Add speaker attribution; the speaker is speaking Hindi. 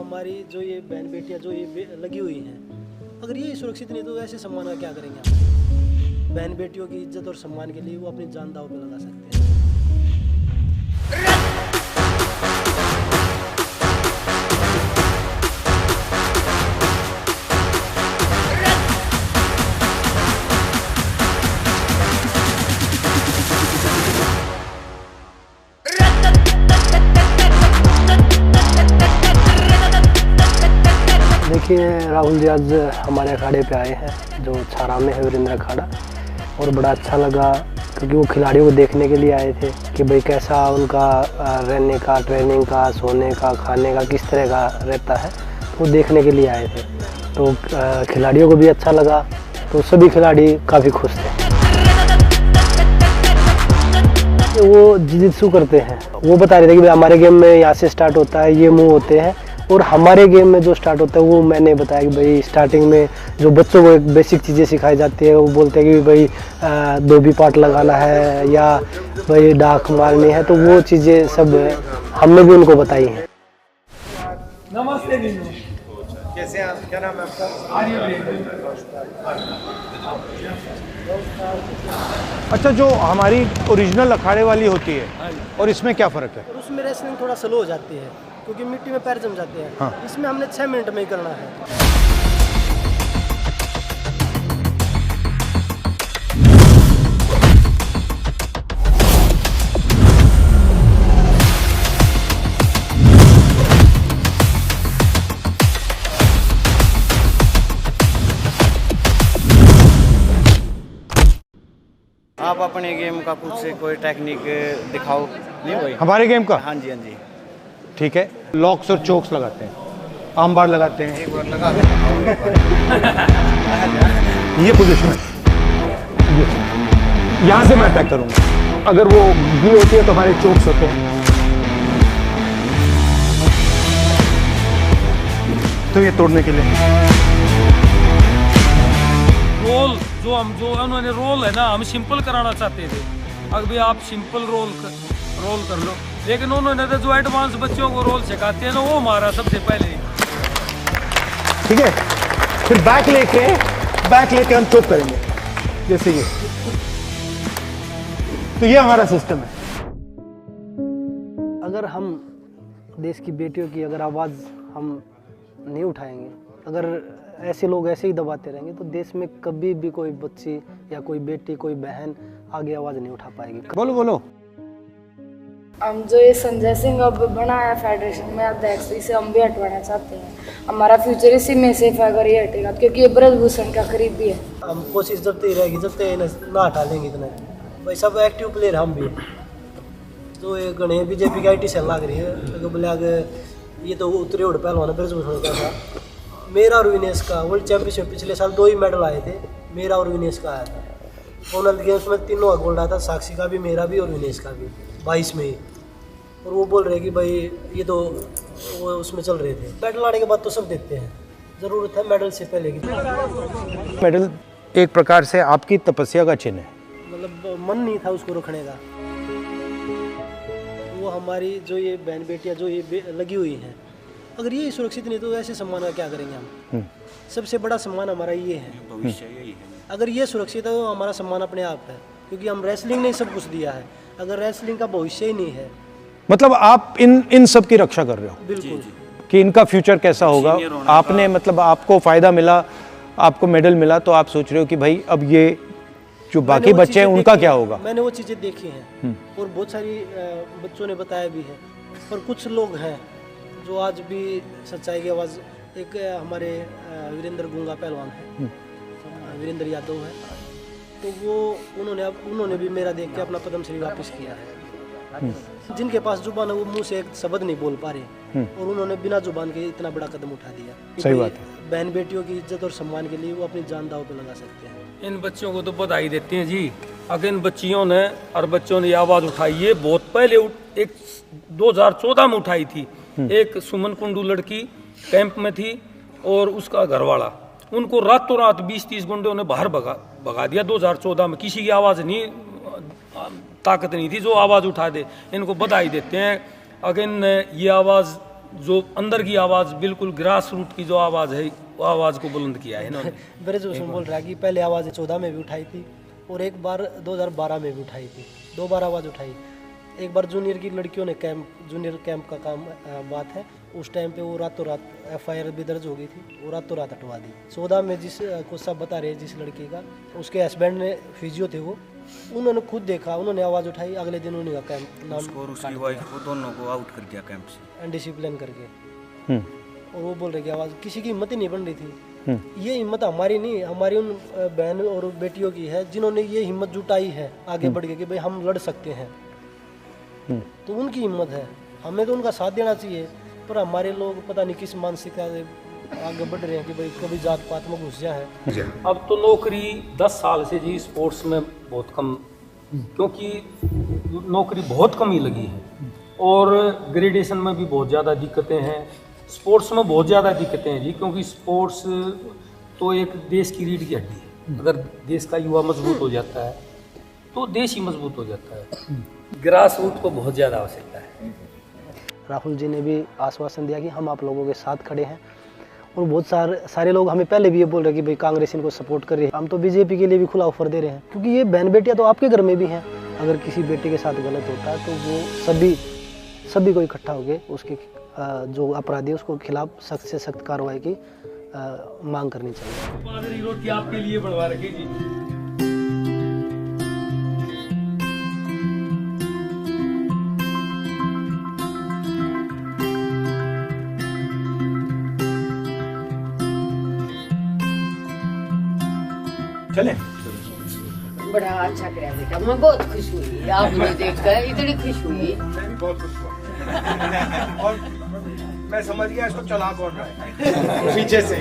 Speaker 1: हमारी जो ये बहन बेटियां जो ये लगी हुई हैं, अगर ये सुरक्षित नहीं तो ऐसे सम्मान का क्या करेंगे हम? बहन बेटियों की इज्जत और सम्मान के लिए वो अपनी जान दांव पे लगा सकते हैं। देखिए राहुल जी आज हमारे अखाड़े पे आए हैं जो छारा में है वीरेंद्र अखाड़ा, और बड़ा अच्छा लगा क्योंकि वो खिलाड़ियों को देखने के लिए आए थे कि भाई कैसा उनका रहने का, ट्रेनिंग का, सोने का, खाने का किस तरह का रहता है, वो देखने के लिए आए थे। तो खिलाड़ियों को भी अच्छा लगा, तो सभी खिलाड़ी काफ़ी खुश थे। वो जिजित्सु करते हैं, वो बता रहे थे कि भाई हमारे गेम में यहाँ से स्टार्ट होता है, ये मूव होते हैं, और हमारे गेम में जो स्टार्ट होता है वो मैंने बताया कि भाई स्टार्टिंग में जो बच्चों को एक बेसिक चीज़ें सिखाई जाती है, वो बोलते हैं कि भाई धोबी पाट लगाना है या भाई डाक मारनी है, तो वो चीज़ें सब हमने भी उनको बताई हैं।
Speaker 2: नमस्ते मीनू,
Speaker 3: कैसे हैं आप? क्या नाम है आपका? अच्छा, जो हमारी ओरिजिनल अखाड़े वाली होती है और इसमें क्या फ़र्क है?
Speaker 1: और उसमें रेसलिंग थोड़ा स्लो हो जाती है क्योंकि मिट्टी में पैर जम जाते हैं।
Speaker 3: हाँ।
Speaker 1: इसमें हमने 6 मिनट में ही करना है।
Speaker 4: आप अपने गेम का कुछ से कोई टेक्निक दिखाओ। नहीं भाई,
Speaker 3: हमारे गेम का?
Speaker 4: हाँ जी हाँ जी।
Speaker 3: ठीक है, लॉक्स और चोक्स लगाते हैं, आर्म बार लगाते हैं,
Speaker 4: एक बार लगा दो।
Speaker 3: ये पोजीशन है, यहाँ से मैं अटैक करूँगा। अगर वो गी होती है तो हमारे चोक्स होते हैं, तो ये तोड़ने के लिए
Speaker 2: रोल जो उन्होंने रोल है ना, हम सिंपल कराना चाहते थे। अब भी आप सिंपल रोल कर लो, लेकिन उन्होंने तो जो एडवांस बच्चों को रोल सिखाते हैं ना, वो हमारा सबसे पहले।
Speaker 3: ठीक है, फिर बैक लेके हम चोक करेंगे जैसे ये। तो ये हमारा सिस्टम है।
Speaker 1: अगर हम देश की बेटियों की अगर आवाज़ हम नहीं उठाएंगे, अगर ऐसे लोग ऐसे ही दबाते रहेंगे, तो देश में कभी भी कोई बच्ची या कोई बेटी, कोई बहन आगे आवाज़ नहीं उठा पाएगी।
Speaker 3: बोलो।
Speaker 5: हम जो ये संजय सिंह अब बनाया फेडरेशन में अध्यक्ष, इसे हम भी हटवाना चाहते हैं। हमारा फ्यूचर इसी में सेफ है अगर ये हटेगा, क्योंकि ये ब्रजभूषण का करीब भी है।
Speaker 1: हम कोशिश जब तक रहेगी, जब तक ना हटा लेंगे इतना। भाई सब एक्टिव प्लेयर हम भी, तो ये गणे बीजेपी की IT सेल लग रही है, तो बोले अगर ये तो उतरे उड़ पहलवान ब्रजभूषण का था। मेरा और विनेश का वर्ल्ड चैंपियनशिप पिछले साल 2 ही मेडल आए थे, मेरा और विनेश का आया था। कॉमनवेल्थ गेम्स में 3 का गोल्ड आया था, साक्षी का भी, मेरा भी और विनेश का भी 22 में ही। और वो बोल रहे कि भाई ये तो वो उसमें चल रहे थे। मेडल आने के बाद तो सब देखते हैं, ज़रूरत है मेडल से पहले की।
Speaker 3: मेडल एक प्रकार से आपकी तपस्या का चिन्ह है।
Speaker 1: मतलब मन नहीं था उसको रखने का। वो हमारी जो ये बहन बेटियां जो ये लगी हुई हैं, अगर ये सुरक्षित नहीं तो ऐसे सम्मान का क्या करेंगे हम? सबसे बड़ा सम्मान हमारा ये है, भविष्य यही है। अगर ये सुरक्षित है तो हमारा सम्मान अपने आप है, क्योंकि हम रेसलिंग ने सब कुछ दिया है। अगर रेसलिंग का भविष्य ही नहीं है,
Speaker 3: मतलब आप इन सब की रक्षा कर रहे हो।
Speaker 1: बिल्कुल
Speaker 3: कि इनका फ्यूचर कैसा होगा। आपने मतलब आपको फ़ायदा मिला, आपको मेडल मिला, तो आप सोच रहे हो कि भाई अब ये जो बाकी बच्चे हैं उनका क्या होगा। मैंने
Speaker 1: वो चीज़ें देखी हैं और बहुत सारी बच्चों ने बताया भी है। और कुछ लोग हैं जो आज भी सच्चाई की आवाज़, एक हमारे वीरेंद्र गुंगा पहलवान है, वीरेंद्र यादव है, तो वो उन्होंने भी मेरा देख के अपना पद्मश्री वापस किया है। जिनके पास जुबान है वो मुंह से एक शब्द नहीं बोल पा रहे, और उन्होंने बिना जुबान के इतना बड़ा कदम उठा दिया।
Speaker 3: सही बात है।
Speaker 1: बहन बेटियों की इज्जत और सम्मान के लिए वो अपनी जान दांव पे लगा सकते हैं।
Speaker 2: इन बच्चों को तो बधाई देते हैं जी। अगर इन बच्चियों ने और बच्चों ने आवाज़ उठाई, ये बहुत पहले एक 2014 में उठाई थी। एक सुमन कुंडू लड़की कैंप में थी और उसका घरवाला, उनको रातों रात 20-30 गुंडों ने बाहर भगा दिया 2014 में। किसी की आवाज़ नहीं, ताकत नहीं थी जो आवाज़ उठा दे। इनको बधाई देते हैं। अगर ये आवाज़ जो अंदर की आवाज़, बिल्कुल ग्रास रूट की जो आवाज़ है, वो आवाज़ को बुलंद किया है इन्होंने।
Speaker 1: ब्रजभूषण बोल रहा है कि पहले आवाज़ 14 में भी उठाई थी और एक बार 2012 में भी उठाई थी, 2 बार आवाज़ उठाई। एक बार जूनियर की लड़कियों ने जूनियर कैंप का काम बात है, उस टाइम पे वो रातों रात FIR भी दर्ज हो गई थी, वो रातों रात हटवा दी। 14 में जिस को सब बता रहे हैं, जिस लड़की का, उसके हस्बैंड ने फिजियो थे वो, उन्होंने खुद देखा, उन्होंने आवाज़ उठाई, अगले दिन उन्हीं का कैंप नाम
Speaker 4: और उसकी वाइफ को दोनों को आउट कर दिया कैंप से
Speaker 1: अनडिसिप्लिन करके। और वो बोल रहे कि आवाज़ किसी की हिम्मत ही नहीं बन रही थी। ये हिम्मत हमारी नहीं, हमारी उन बहन और बेटियों की है जिन्होंने ये हिम्मत जुटाई है आगे बढ़ के कि भाई हम लड़ सकते हैं। तो उनकी हिम्मत है, हमें तो उनका साथ देना चाहिए। पर हमारे लोग पता नहीं किस मानसिकता से आगे बढ़ रहे हैं कि भाई कभी जात पात में घुस जाए हैं।
Speaker 2: अब तो नौकरी 10 साल से जी स्पोर्ट्स में बहुत कम, क्योंकि नौकरी बहुत कम ही लगी है और ग्रेडेशन में भी बहुत ज़्यादा दिक्कतें हैं, स्पोर्ट्स में बहुत ज़्यादा दिक्कतें हैं जी, क्योंकि स्पोर्ट्स तो एक देश की रीढ़ की हड्डी है। अगर देश का युवा मजबूत हो जाता है तो देश ही मजबूत हो जाता है। ग्रास रूट को बहुत ज़्यादा आवश्यकता है।
Speaker 1: राहुल जी ने भी आश्वासन दिया कि हम आप लोगों के साथ खड़े हैं, और बहुत सारे लोग हमें पहले भी ये बोल रहे हैं कि भाई कांग्रेस इनको सपोर्ट कर रही है, हम तो बीजेपी के लिए भी खुला ऑफर दे रहे हैं, क्योंकि ये बहन बेटियां तो आपके घर में भी हैं। अगर किसी बेटे के साथ गलत होता है तो वो सभी को इकट्ठा होकर उसके जो अपराधी है उसको खिलाफ सख्त से सख्त कार्रवाई की मांग करनी चाहिए।
Speaker 2: बाजरी रोटी आपके लिए बनवा रखी जी।
Speaker 3: चले
Speaker 6: बड़ा अच्छा कराया बेटा, मैं बहुत खुश हुई आपने देखकर, इतनी खुश हुई।
Speaker 3: मैं भी बहुत खुश हुआ और मैं समझ गया इसको चला कौन रहा है पीछे से।